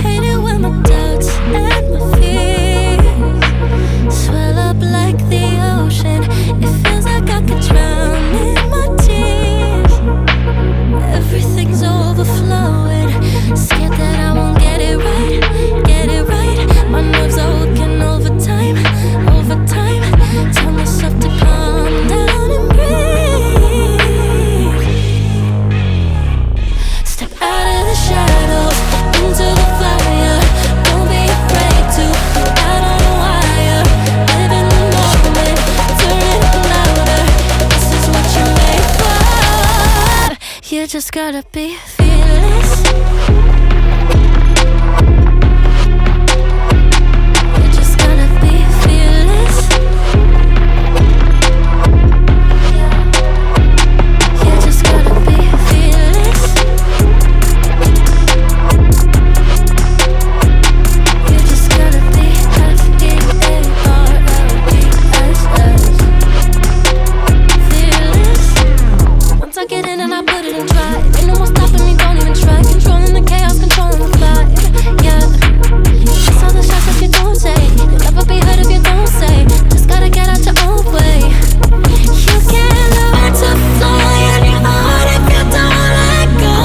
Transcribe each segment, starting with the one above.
Hate it when my doubts and my fears swell up like the ocean. It feels like I could drown in my tears. Everything's overflowing. Scared that I won't get it right, get it right. My nerves are working overtime, overtime. Tell myself to calm down and breathe. Step out of the shadows into the fire. Don't be afraid to go out on a wire. Live in the moment, turn it up louder. This is what you're made for. You just gotta be fearless. You just gotta be fearless. You just gotta be fearless. You just gotta be fearless. Once I get in and I put it in drive, ain't no more stopping me, don't even try. Controlling the chaos, controlling the vibe. Yeah, that's all the shots that you don't take. You'll never be heard if you don't say. Just gotta get out your own way. You can't learn to fly in your heart if you don't let go.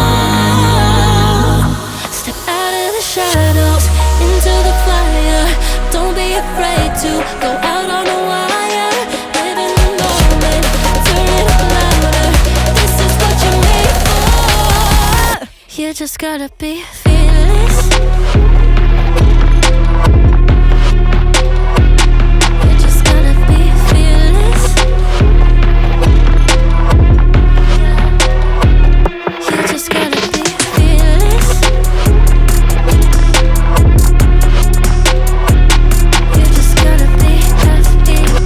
Step out of the shadows into the fire. Don't be afraid to go out on a wire. Live in the moment, turn it up louder. This is what you're made for. You just gotta be fearless. You just gotta be fearless. You just gotta be fearless. You just gotta be fearless.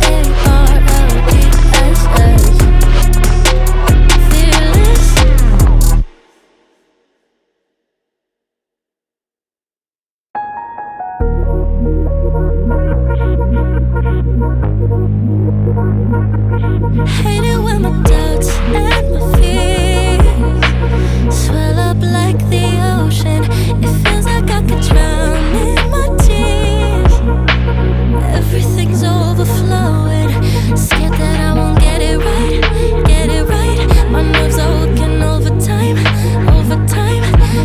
Hate it when my doubts and my fears swell up like the ocean. It feels like I could drown in my tears. Everything's overflowing. Scared that I won't get it right, get it right. My nerves are working overtime, overtime.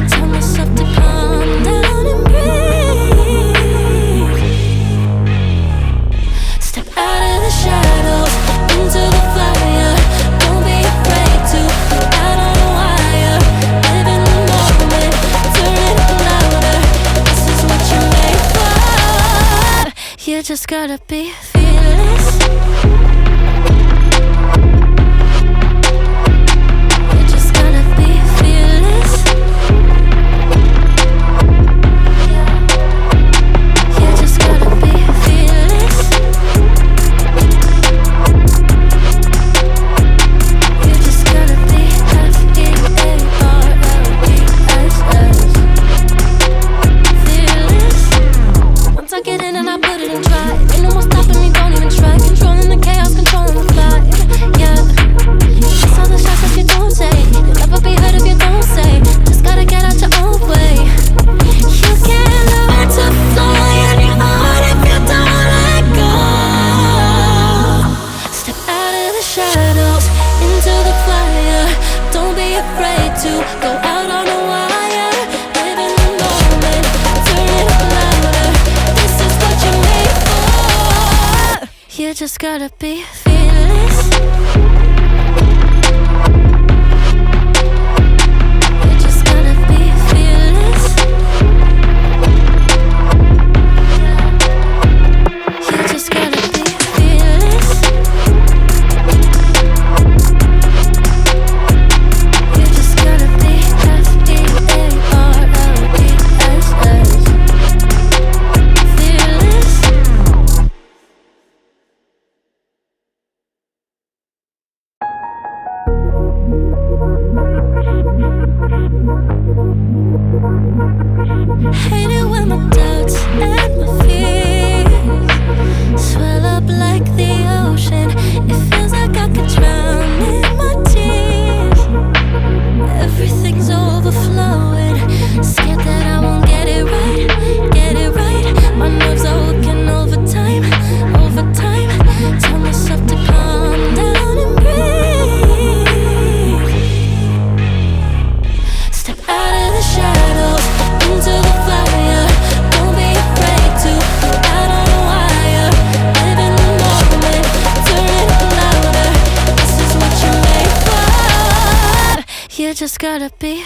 Tell myself to calm down and breathe. Step out of the shadows into the fire. Don't be afraid to go out on a wire. Live in the moment, turn it up louder. This is what you're made for. You just gotta be fearless. You just gotta be fearless. You just gotta be fearless. You just gotta be fearless. Once I get in and I put it in drive, ain't no more stopping me, don't even try. Controlling the chaos, controlling the vibe. Yeah, that's all the shots that you don't take. You'll never be heard if you don't say. Just gotta get out your own way. You can't learn to fly in your heart if you don't let go. Step out of the shadows into the fire. Don't be afraid to go out on a wire. Live in the moment, turn it up louder. This is what you're made for. You just gotta be fearless. You just gotta be fearless. You just gotta be fearless. You just gotta be fearless. Hate it when my doubts and my fears swell up like the ocean. It feels like I could drown in my tears. just gotta be